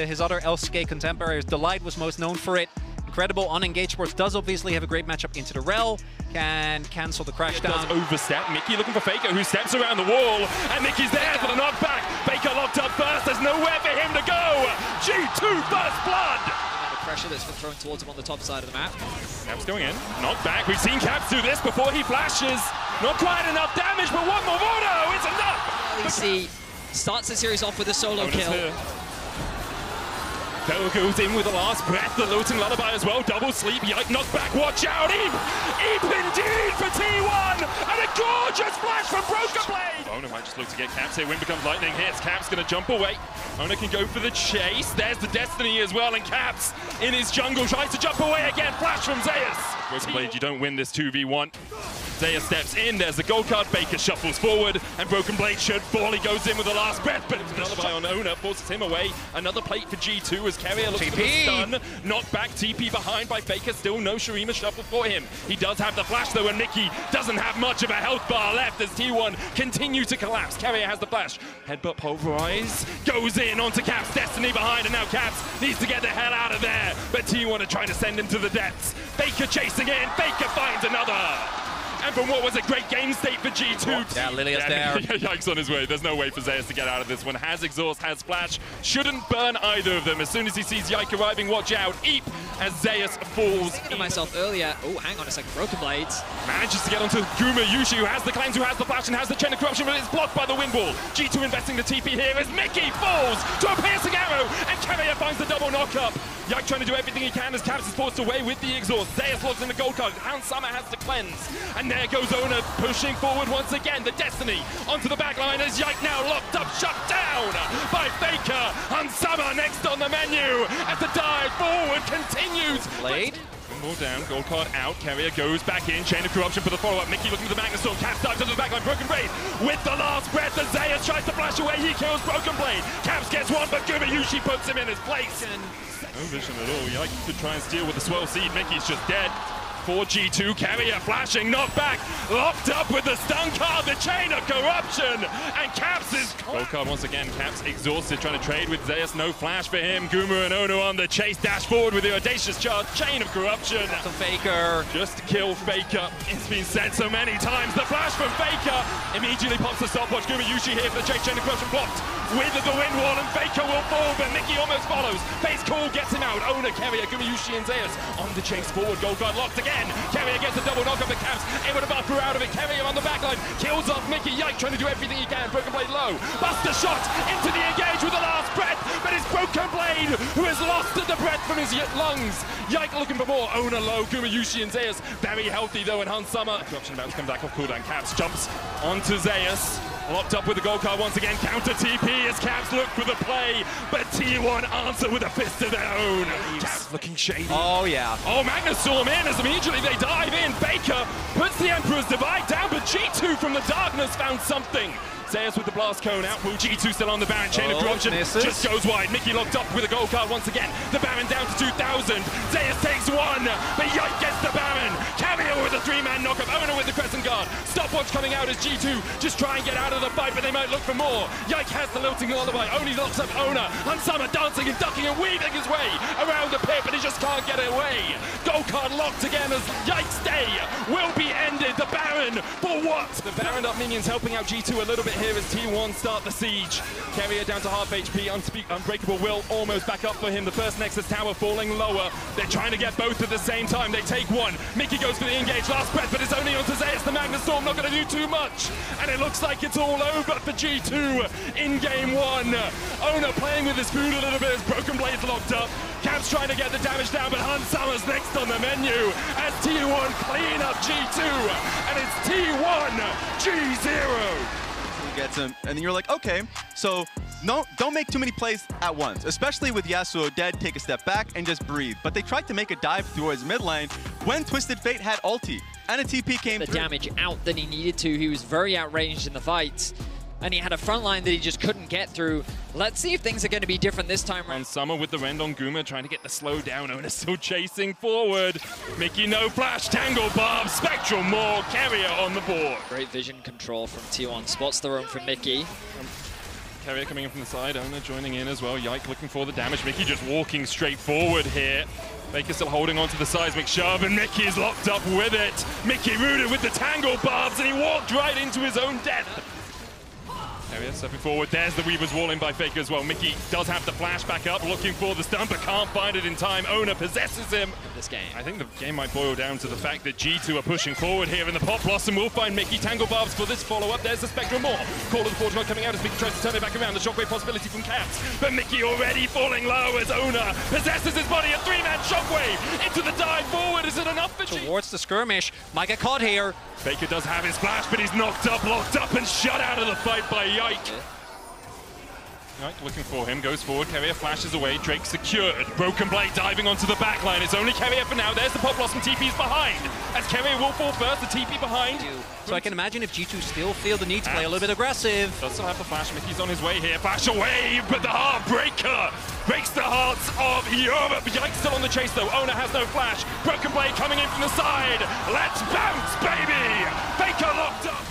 his other LCK contemporaries. Delight was most known for it. Incredible on Engage Sports does obviously have a great matchup into the Rel. Can cancel the crash down. Does overstep. Mickey looking for Faker, who steps around the wall, and Mickey's there for the knockback. Faker locked up first. There's nowhere for him to go. G2 first blood. The pressure that's been thrown towards him on the top side of the map. Caps going in. Knockback. We've seen Caps do this before he flashes. Not quite enough damage, but one more auto. It's enough. LEC starts the series off with a solo kill. Here. Bell goes in with the last breath, the looting lullaby as well, double sleep, yike, knockback, watch out, Eep indeed for T1, and a gorgeous flash from Broken Blade! Owner might just look to get Caps here, Wind becomes lightning hits, Caps gonna jump away, Owner can go for the chase, there's the Destiny as well, and Caps in his jungle tries to jump away again, flash from Zeus! Broken Blade, you don't win this 2v1. Zeus steps in, there's the gold card, Baker shuffles forward, and Broken Blade should fall, he goes in with the last breath, but lullaby on Owner forces him away, another plate for G2 as Carrier looks for the stun, knocked back, TP behind by Faker, still no Shurima shuffle for him. He does have the flash though, and Mickey doesn't have much of a health bar left as T1 continues to collapse. Carrier has the flash, headbutt pulverize, goes in onto Caps, Destiny behind, and now Caps needs to get the hell out of there, but T1 are trying to send him to the depths. Faker chasing in, Faker finds another! And from what was a great game state for G2. Yeah, Lilia's there. Yikes on his way. There's no way for Zeus to get out of this one. Has exhaust, has flash. Shouldn't burn either of them. As soon as he sees Yike arriving, watch out. Eep as Zeus falls. Thinking to myself earlier, oh, hang on a second, Broken Blades. Manages to get onto Guma Yushi, who has the cleanse, who has the flash, and has the chain of corruption, but it's blocked by the wind wall. G2 investing the TP here as Mickey falls to a piercing arrow, and Carrier finds the double knock-up. Yike trying to do everything he can as Caps is forced away with the exhaust. Zeus logs in the gold card. Hans Summer has the cleanse. And there goes Owner pushing forward once again. The Destiny onto the back line as Yike now locked up, shut down by Faker. Hans Summer next on the menu as the dive forward continues. Blade. One more down, gold card out, Carrier goes back in, chain of corruption for the follow-up, Mickey looking for the Magnus Storm, Caps dives into the backline, Broken Blade with the last breath, as Zeus tries to flash away, he kills Broken Blade, Caps gets one, but Guma Yushi puts him in his place. No vision at all, Yike could try and steal with the swell seed, Mickey's just dead. For G2, Carrier flashing, knocked back, locked up with the stun card, the chain of corruption, and Caps is... Gold card once again, Caps exhausted, trying to trade with Zeus, no flash for him, Guma and Ono on the chase, dash forward with the audacious charge, chain of corruption. To Faker. Just to kill Faker, it's been said so many times, the flash from Faker, immediately pops the stopwatch, Guma Yushi here for the chase, chain of corruption blocked, with the wind wall, and Faker will fall, but Mickey almost follows, face call gets him out, Ono, Carrier, Guma Yushi and Zeus on the chase forward, gold card locked again. Carrier gets a double knock of the Caps, able to buffer out of it. Carrier on the backline, kills off Mickey. Yike trying to do everything he can. Broken Blade low, Buster shot into the engage with the last breath, but it's Broken Blade who has lost the breath from his lungs. Yike looking for more. Owner low, Guma Yushi and Zeus very healthy though, and Hans Summer. Corruption about to come back off cooldown. Caps jumps onto Zeus. Locked up with the gold card once again, counter TP as Caps look for the play, but T1 answer with a fist of their own. Caps looking shady. Oh yeah. Oh, Magnus Storm in as immediately they dive in. Baker puts the Emperor's Divide down, but G2 from the darkness found something. Zeus with the blast cone out, G2 still on the Baron, chain of corruption, just goes wide. Mickey locked up with a gold card once again. The Baron down to 2,000. Zeus takes one, but Yike gets the Baron. Carrier with a three-man knockup, Owner with the Crescent Guard. Stopwatch coming out as G2 just try and get out of the fight, but they might look for more. Yike has the lilting lullaby, only locks up Owner. Hans Summer dancing and ducking and weaving his way around the pit, but he just can't get away. Gold card locked again as Yike's day will be ended. The Baron, for what? The Baron up minions helping out G2 a little bit here as T1 start the siege. Carrier down to half HP, Unbreakable Will almost back up for him. The first Nexus Tower falling lower. They're trying to get both at the same time. They take one. Mickey goes for the engage, last breath, but it's only onto Zeus. The Magnus Storm not going to do too much. And it looks like it's all over for G2 in game one. Owner playing with his food a little bit as Broken Blade's locked up. Caps trying to get the damage down, but Hans Summer's next on the menu as T1 clean up G2. And it's T1 G0. Gets him, and then you're like, okay, so no, don't make too many plays at once, especially with Yasuo dead. Take a step back and just breathe. But they tried to make a dive towards mid lane when Twisted Fate had ulti, and a TP came the through. Damage out that he needed to. He was very outranged in the fight, and he had a front line that he just couldn't get through. Let's see if things are going to be different this time around. Summer with the rend on Guma, trying to get the slow down. Owner still chasing forward. Mickey no flash, Tangle Barb, Spectral Maw, Carrier on the board. Great vision control from T1, spots the room from Mickey. Carrier coming in from the side, Ona joining in as well. Yike looking for the damage. Mickey just walking straight forward here. Baker still holding on to the seismic shove, and Mickey is locked up with it. Mickey rooted with the tangle barbs, and he walked right into his own death. Carrier stepping forward. There's the Weaver's wall in by Faker as well. Mickey does have the flash back up, looking for the stun, but can't find it in time. Ona possesses him. This game. I think the game might boil down to the fact that G2 are pushing forward here in the Pop Blossom. Will find Mickey. Tangle Barbs for this follow-up. There's the Spectrum more. Call of the Forge not coming out as Mickey tries to turn it back around. The shockwave possibility from Caps, but Mickey already falling low as Ona possesses his body. A three-man shockwave into the dive forward. Is it enough for G2? Towards the skirmish. Might get caught here. Baker does have his flash, but he's knocked up, locked up, and shut out of the fight by Yike. Yike looking for him, goes forward, Carrier flashes away, Drake secured. Broken Blade diving onto the back line. It's only Carrier for now. There's the Pop Blossom. TP's behind. As Carrier will fall first, the TP behind. So I can imagine if G2 still feel the need to play a little bit aggressive. Does still have the flash. Mickey's on his way here. Flash away, but the Heartbreaker breaks the hearts of Europe. Yike's still on the chase though. Ona has no flash. Broken Blade coming in from the side. Let's bounce, baby! Faker locked up.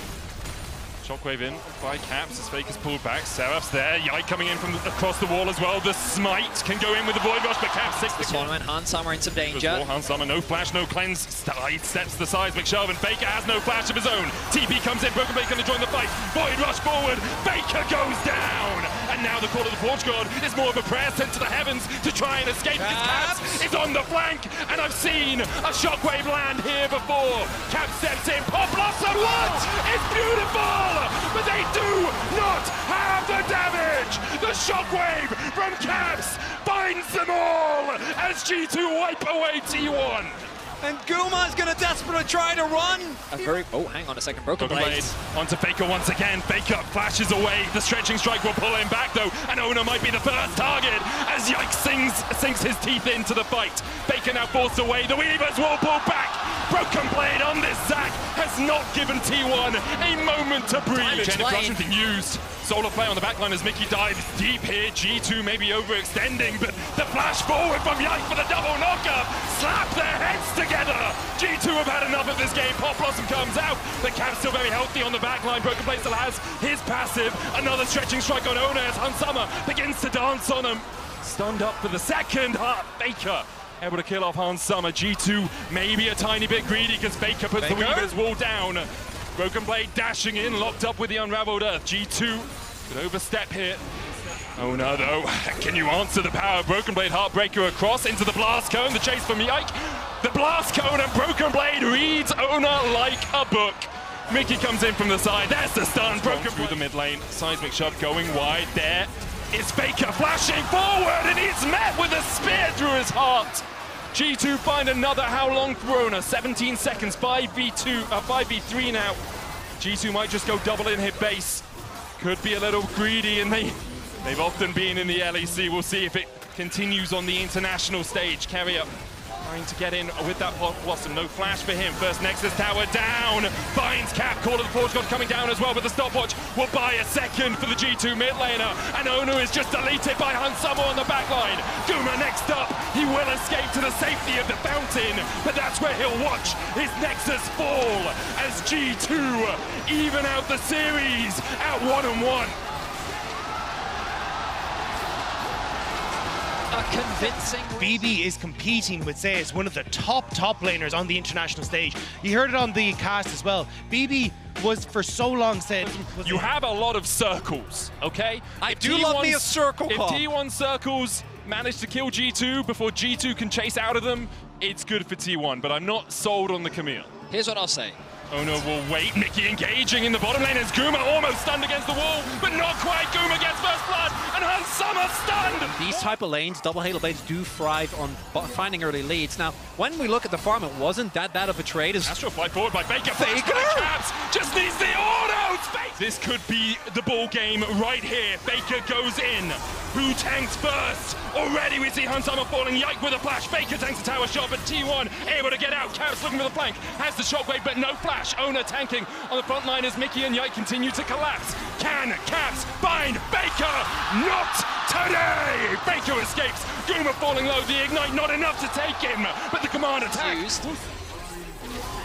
Shockwave in by Caps as Faker's pulled back. Seraph's there. Yike coming in from across the wall as well. The smite can go in with the Void Rush, but Caps six the tournament. Hans Summer in some danger. Hans Summer, no flash, no cleanse. Side steps the seismic shove, and Faker has no flash of his own. TP comes in. Broken Blade going to join the fight. Void Rush forward. Faker goes down. And now the Call of the Forge God is more of a prayer sent to the heavens to try and escape. Caps is on the flank, and I've seen a shockwave land here before. Caps steps in. Pop Blossom. What? It's beautiful! But they do not have the damage! The shockwave from Caps finds them all as G2 wipe away T1. And Guma's gonna desperately try to run. Oh, hang on a second. Broken Blade. Onto Faker once again. Faker flashes away. The stretching strike will pull him back though, and Ona might be the first target as Yike sinks his teeth into the fight. Faker now forced away. The Weavers will pull back. Broken Blade on this Zac has not given T1 a moment to breathe. Chain of Crushing being used. Solar play on the backline as Mickey dives deep here. G2 may be overextending, but the flash forward from Yike for the double knockup. Slap their heads together. G2 have had enough of this game. Pop Blossom comes out. The Cap's still very healthy on the backline. Broken Blade still has his passive. Another stretching strike on Ona as Hans Summer begins to dance on him. Stunned up for the second. Baker able to kill off Hans Summer. G2 maybe a tiny bit greedy because Baker puts the Weaver's wall down. Broken Blade dashing in, locked up with the Unraveled Earth. G2 could overstep here. Oh no, though. Can you answer the power? Broken Blade Heartbreaker across into the Blast Cone. The chase from Yike. The Blast Cone and Broken Blade reads Ona like a book. Mickey comes in from the side. There's the stun. Broken through the mid lane. Seismic shove going wide. There is Faker flashing forward, and he's met with a spear through his heart. G2 find another how long through Ona. 17 seconds. 5v3 now. G2 might just go double in hit base. Could be a little greedy, and they've often been in the LEC. We'll see if it continues on the international stage. Carrier trying to get in with that Pop Blossom. No flash for him. First Nexus Tower down. Finds Cap. Call of the Forge God coming down as well, but the stopwatch will buy a second for the G2 mid laner. And Ona is just deleted by Hans Summer on the backline. Guma next up. He will escape to the safety of the fountain, but that's where he'll watch his Nexus fall as G2 even out the series at 1-1. A convincing. BB is competing with Zeus, one of the top laners on the international stage. You heard it on the cast as well. BB was for so long said... You have a lot of circles, okay? I do love me a circle call. If T1 circles manage to kill G2 before G2 can chase out of them, it's good for T1, but I'm not sold on the Camille. Here's what I'll say. Ona will wait. Mickey engaging in the bottom lane as Guma almost stunned against the wall, but not quite. Guma gets first blood, and Hans Summer stunned! These type of lanes, double Halo Blades do thrive on finding early leads. Now, when we look at the farm, it wasn't that bad of a trade. Astral fly forward by Baker. Caps just needs the autos! This could be the ball game right here. Baker goes in. Who tanks first? Already we see Hans Summer falling. Yike with a flash. Baker tanks the tower shot, but T1 able to get out. Caps looking for the flank. Has the shockwave, but no flash. Ona tanking on the front line as Mickey and Yike continue to collapse. Can Caps find Baker? Not today! Baker escapes. Guma falling low. The ignite not enough to take him, but the command attacks.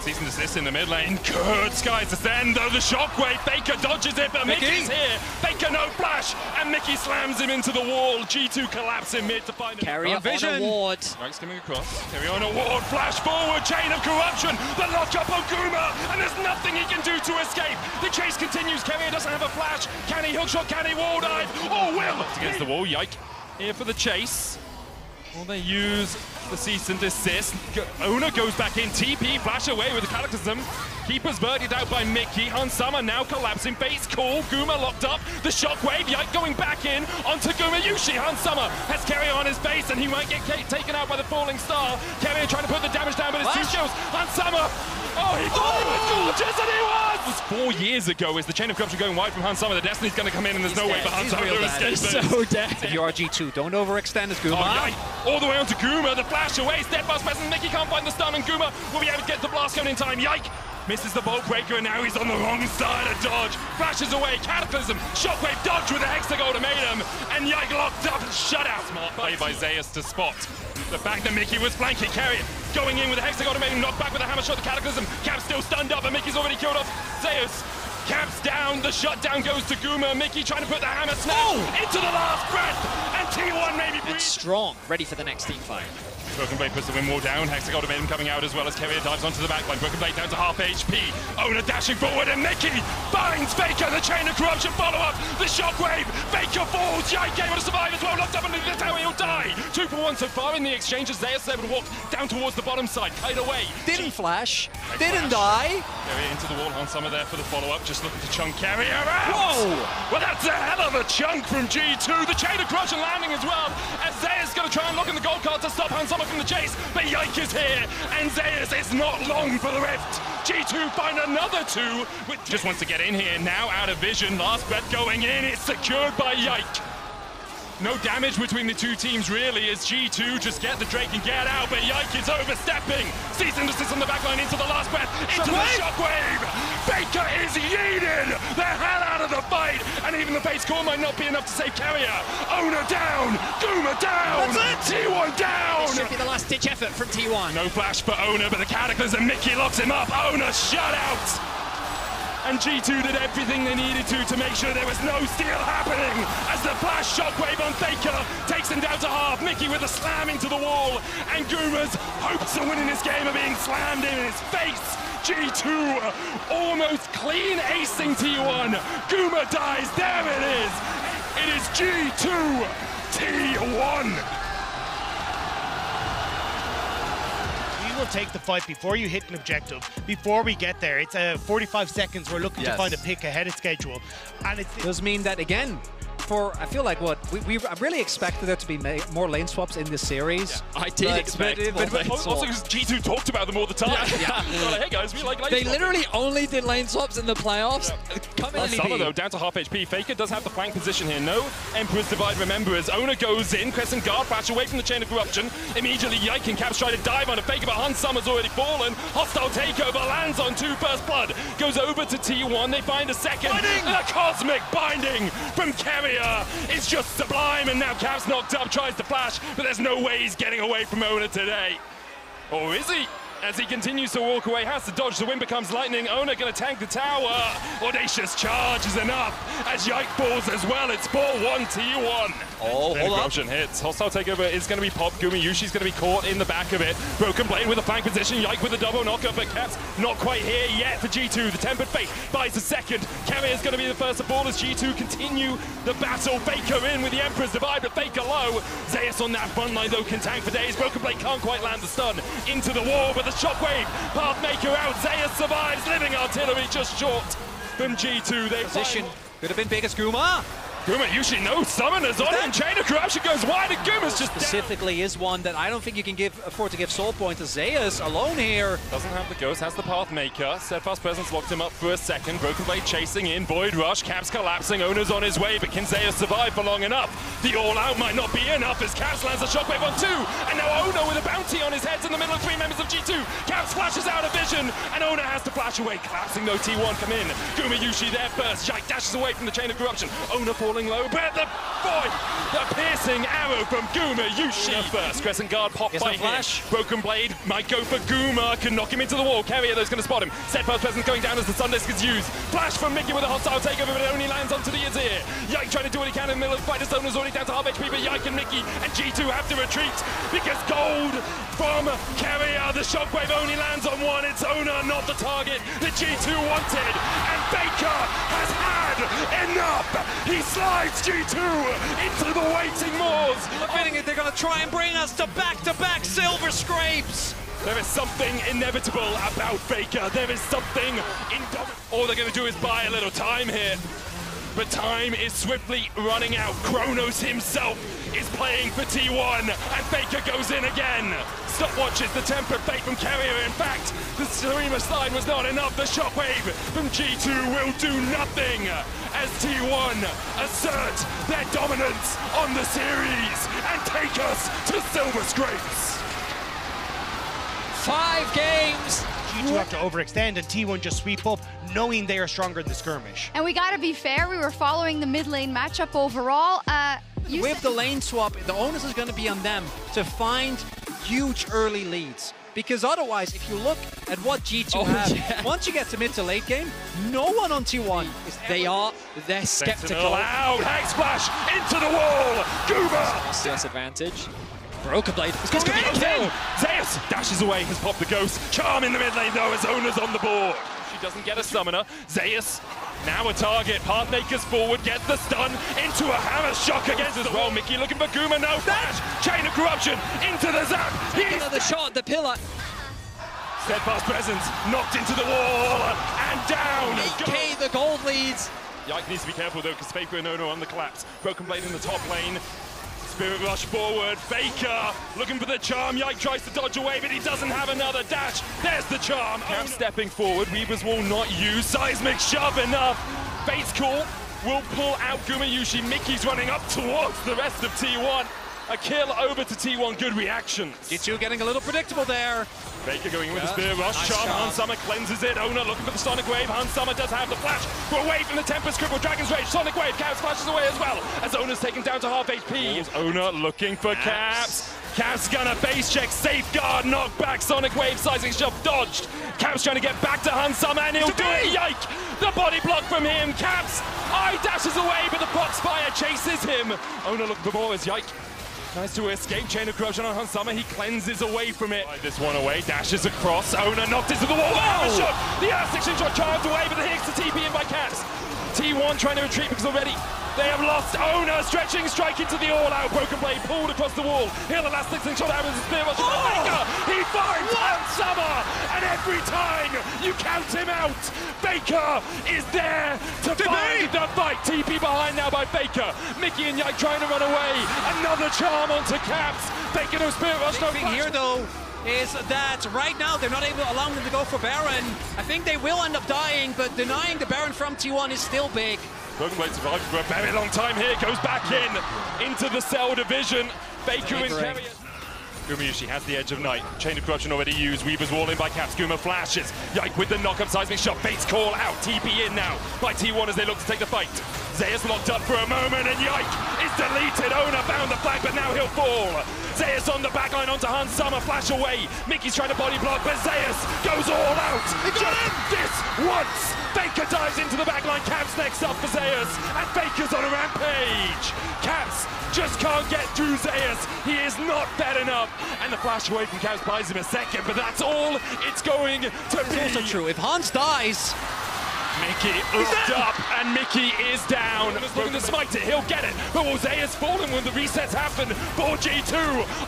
Cease and desist in the mid lane. Good skies descend though. The shockwave. Faker dodges it, but Mickey's here. Faker no flash, and Mickey slams him into the wall. G2 collapse in mid to find him. Carrier on a ward. Mike's coming across. Carrier on a ward. Flash forward. Chain of corruption. The lock up on Guma, and there's nothing he can do to escape. The chase continues. Carrier doesn't have a flash. Can he hookshot? Can he wall dive? Oh, will! Against the wall. Yike. Here for the chase. Will they use the cease and desist? Ona goes back in. TP flash away with the Cataclysm. Keeper's birdied out by Mickey. Hansama now collapsing. Face call. Guma locked up. The shockwave. Yike going back in onto Guma Yushi. Hansama has Carrier on his face, and he might get taken out by the falling star. Carrier trying to put the damage down, but it's too kills. Hansama. Oh, he thought he was gorgeous, and he was! It was 4 years ago. Is the chain of corruption going wide from Hansama? The Destiny's going to come in, and there's no way for Hansama to escape. He's so dead. If you are G2, don't overextend as Guma. Oh, all the way onto Guma. The flash away. Steadfast presence. Mickey can't find the stun, and Guma will be able to get the blast cone in time. Yike! Misses the bolt breaker, and now he's on the wrong side of dodge. Flashes away. Cataclysm. Shockwave dodge with the Hexagon ultimatum, and Yike locked up and shut out. Smart play by Zeus to spot the fact that Mickey was flanking. Carrier going in with the Hexagon ultimatum, knocked back with a hammer shot. The Cataclysm. Cap's still stunned up, and Mickey's already killed off Zeus. Cap's down. The shutdown goes to Guma. Mickey trying to put the hammer snap into the last breath, and T1 maybe breathes. Strong, ready for the next team fight. Broken Blade puts the win wall down. Hexagon ultimatum coming out as well as Carrier dives onto the backline. Broken Blade down to half HP. Ona dashing forward, and Mickey finds Faker. The chain of corruption follow-up. The shockwave. Faker falls. Yike able to survive as well. Locked up underneath the tower. He'll die. 2 for 1 so far in the exchange as Zeus is able to walk down towards the bottom side. Kite away. Didn't flash. Didn't die. Carrier into the wall. Hansama there for the follow-up. Just looking to chunk Carrier out. Whoa! Well, that's a hell of a chunk from G2. The chain of corruption landing as well. As Zeus is going to try and lock in the gold card to stop Hansama from the chase. But Yike is here, and Zeus is not long for the rift. G2 find another 2, just wants to get in here, now out of vision. Last breath going in, it's secured by Yike. No damage between the two teams really as G2 just get the Drake and get out, but Yike is overstepping. Cease and desist on the backline into the last breath, into the shockwave. Baker is yeeted the hell out of the fight, and even the base core might not be enough to save Carrier. Ona down, Guma down, That's it. T1 down. This should be the last ditch effort from T1. No flash for Ona, but the Cataclysm, Mickey locks him up. Ona shut out. And G2 did everything they needed to make sure there was no steal happening as the flash shockwave on Faker takes him down to half. Mickey with a slam into the wall, and Guma's hopes of winning this game are being slammed in his face. G2 almost clean acing T1. Guma dies. There it is. It is G2 T1. Will take the fight before you hit an objective. Before we get there, it's 45 seconds. We're looking to find a pick ahead of schedule, and it does mean that again. I feel like we really expected there to be more lane swaps in this series. I did expect more lane swaps. Also because G2 talked about them all the time. Yeah. Like, hey guys, we like lane They swaps. literally only did lane swaps in the playoffs. Summer though, down to half HP. Faker does have the flank position here. No Emperor's Divide, remember, as Ona goes in. Crescent Guard flash away from the chain of corruption. Immediately Yike and Caps try to dive on a Faker, but Hansama's already fallen. Hostile takeover lands on 2 first blood. Goes over to T1. They find a second. The cosmic binding from Carrier is just sublime, and now Caps knocked up, tries to flash, but there's no way he's getting away from Ona today. Or is he? As he continues to walk away, has to dodge, the wind becomes lightning. Ona gonna tank the tower. Audacious charge is enough as Yike falls as well. It's 4-1 T1. Oh, hold up. Hits. Hostile takeover is gonna be popped. Guma Yushi's gonna be caught in the back of it. Broken Blade with a flank position. Yike with a double knocker, but Caps not quite here yet for G2. The Tempered Fate buys a second. Carrier's gonna be the first to fall as G2 continue the battle. Faker in with the Emperor's Divide, but Faker low. Zeus on that front line though can tank for days. Broken Blade can't quite land the stun into the wall, but the shockwave, Pathmaker out, Zeus survives, living artillery just short from G2. They Position could have been big as Guma. Guma usually no summoners on him. Chain of corruption goes wide, and Guma's just specifically is one that I don't think you can afford to give soul points to Zeus alone here. Doesn't have the ghost, has the Pathmaker. Steadfast presence locked him up for a second. Broken Blade chasing in, Void Rush, Caps collapsing, Ona's on his way, but can Zeus survive for long enough? The all-out might not be enough as Caps lands a shockwave on 2, and now Ona with a bounty on his head in the middle of 3 members of G2. Caps flashes out of vision, and Ona has to flash away, collapsing though T1 come in. Guma Yushi there first, Yike dashes away from the chain of corruption. Ona falling falling low, but the piercing arrow from Guma Yushi first. Crescent guard popped by Flash. Broken Blade might go for Guma, can knock him into the wall. Carrier though is going to spot him. Steadfast presence going down as the Sun Disc is used. Flash from Mickey with a hostile takeover, but it only lands onto the Azir. Yike trying to do what he can in the middle of the fight. His owner's already down to half HP, but Yike and Mickey and G2 have to retreat because gold from Carrier. The shockwave only lands on one. It's owner, not the target that G2 wanted. And Baker has had enough. He slides G2 into the waiting moors. I'm feeling it. They're going to try and bring us to back-to-back silver scrapes. There is something inevitable about Faker. There is something indomitable. All they're going to do is buy a little time here. But time is swiftly running out. Kronos himself is playing for T1, and Faker goes in again. Stopwatches the tempered fate from Carrier. In fact, the Streamer slide was not enough. The shockwave from G2 will do nothing as T1 assert their dominance on the series and take us to silver scrapes. 5 games. G2 have to overextend and T1 just sweep up, knowing they are stronger in the skirmish. And we gotta be fair, we were following the mid lane matchup overall. With the lane swap, the onus is going to be on them to find huge early leads. Because otherwise, if you look at what G2 have, once you get to mid to late game, no one on T1 is They're skeptical. Out, Hag Splash into the wall. Guma. CS advantage. Broken Blade. It's going to be a kill. Zeus dashes away, has popped the ghost. Charm in the mid lane though, as Owner's on the board. She doesn't get a summoner. Zeus now a target. Pathmakers forward, gets the stun into a hammer shock against as well. Mickey looking for Guma, no flash. Chain of corruption into the zap. Another shot, the pillar. Steadfast presence knocked into the wall and down. 8K, the gold leads. Yike needs to be careful though, because Faker and Ono on the collapse. Broken Blade in the top lane. Spirit rush forward, Faker looking for the charm. Yike tries to dodge away, but he doesn't have another dash. There's the charm. Cap stepping forward, Weaver's Wall not used. Seismic shove enough. Fate's call will pull out Guma Yushi. Mickey's running up towards the rest of T1. A kill over to T1, good reactions. G2 getting a little predictable there. Baker going in with the Spirit Rush. Nice Charm, charm. Hans Summer cleanses it. Owner looking for the Sonic Wave. Hans Summer does have the flash. We're away from the Tempest Cripple, Dragon's Rage, Sonic Wave. Caps flashes away as well, as Owner's taken down to half HP. Owner looking for Caps. Caps gonna base check, safeguard, knock back, Sonic Wave, sizing shove, dodged. Caps trying to get back to Hans Summer, and he'll do it. Yike! The body block from him. Caps eye dashes away, but the Foxfire chases him. Owner looking for more as Yike tries to escape. Chain of corruption on Hans Summer. He cleanses away from it. This one away, dashes across. Owner knocked into the wall. Wow! Shot. The R6 shot charged away, but the hits the TP in by Caps. T1 trying to retreat because already they have lost. Owner stretching, strike into the all-out. Broken Blade pulled across the wall. Here the last 6 shot out of the Spirit Rush. He finds Hans Summer, and every time you count him out, Baker is there to find the fight. TP behind now by Baker. Mickey and Yike trying to run away. Another charm onto Caps. Baker no Spirit Rush, no Big thing here though is that right now they're not able to allow them to go for Baron. I think they will end up dying, but denying the Baron from T1 is still big. Broken Blade survived for a very long time here. Goes back into the cell division. Baker and Carrier. Guma Yushi has the edge of night. Chain of corruption already used. Weaver's wall in by Caps. Guma flashes. Yike with the knock-up seismic shot. Bates call out. TP in now by T1 as they look to take the fight. Zeus locked up for a moment and Yike is deleted. Owner found the flag, but now he'll fall. Zeus on the backline onto Hans Summer. Flash away. Mickey's trying to body block, but Zeus goes all out. Just this once. Baker dives into the backline. Caps next up for Zeus, and Baker's on a rampage. Caps just can't get through Zeus. He is not fed enough. And the flash away from Caps buys him a second, but that's all it's going to be. It's also true. If Hans dies, Mickey looked up, and Mickey is down. Looking to smite it, he'll get it. But will Zeus fallen when the resets happen for G2?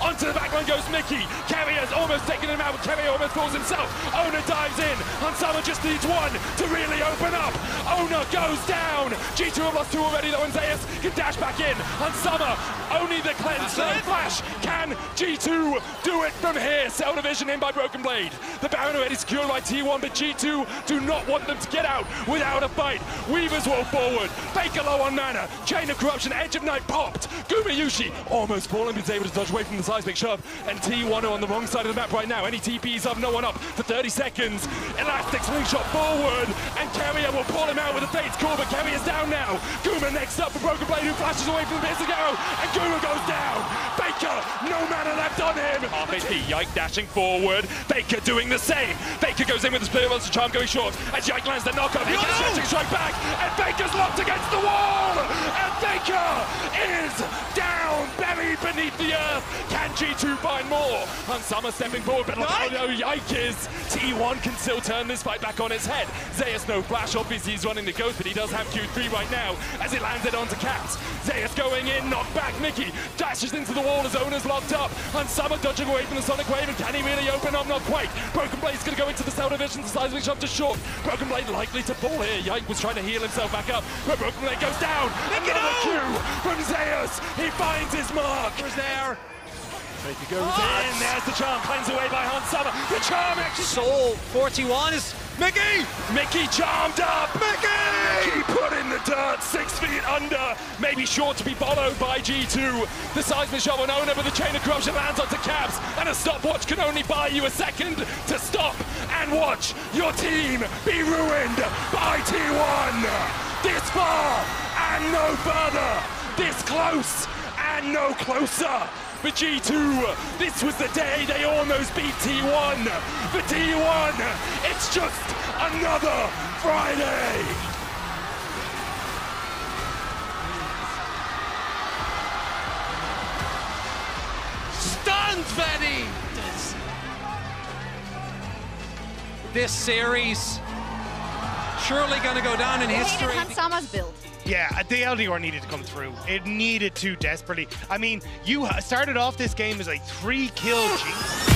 Onto the backline goes Mickey. Carrier's almost taking him out, but Carrier almost falls himself. Owner dives in. Hansama just needs one to really open up. Owner goes down. G2 have lost 2 already though, and Zeus can dash back in. Hansama, only the cleanse, no flash. Can G2 do it from here? Cell division in by Broken Blade. The Baron already secured by T1, but G2 do not want them to get out. without a fight. Weavers roll forward. Faker low on mana. Chain of Corruption, Edge of Night popped. Gumayushi almost falling, but is able to dodge away from the seismic shove. And T1 are on the wrong side of the map right now. Any TPs up, no one up for 30 seconds. Elastic slingshot forward, and Carrier will pull him out with a Fate's Call, but Carrier's down now. Guma next up for Broken Blade, who flashes away from the Pierce to go, and Guma goes down. Baker, no mana left on him. Half HP, Yike dashing forward. Baker doing the same. Baker goes in with the Spirit Monster Charm going short, as Yike lands the knockup. He gets stretching strike back, and Baker's locked against the wall. And Baker is down, buried beneath the earth. Can G2 find more? Unsummer stepping forward, but look how low Yike is. T1 can still turn this fight back on its head. Zeus no flash, obviously he's running the ghost, but he does have Q3 right now as it lands it onto Caps. Zeus going in, knocked back. Mickey dashes into the wall as Owner's locked up. Unsummer dodging away from the Sonic Wave, and can he really open up? Not quite. Broken Blade's going to go into the Cell Division, the seismic shove to short. Broken Blade likely to fall here. Yike was trying to heal himself back up, but Broken Blade goes down. Another Q from Zeus. He finds his mark. Who's there? Baker goes in, there's the charm, cleansed away by Hans Summer. The charm actually... Soul 41 is Mickey! Mickey charmed up! Mickey put in the dirt, 6 feet under. Maybe short to be followed by G2. The seismic shove on Owner, but the Chain of Corruption lands onto Caps, and a stopwatch can only buy you a second to stop and watch your team be ruined by T1. This far and no further. This close and no closer. For G2, this was the day they almost beat T1. For T1, it's just another Friday. Stunned, Benny! This series surely going to go down in history. Hans Sama's build. Yeah, the LDR needed to come through. It needed to desperately. I mean, you started off this game as a 3-kill G.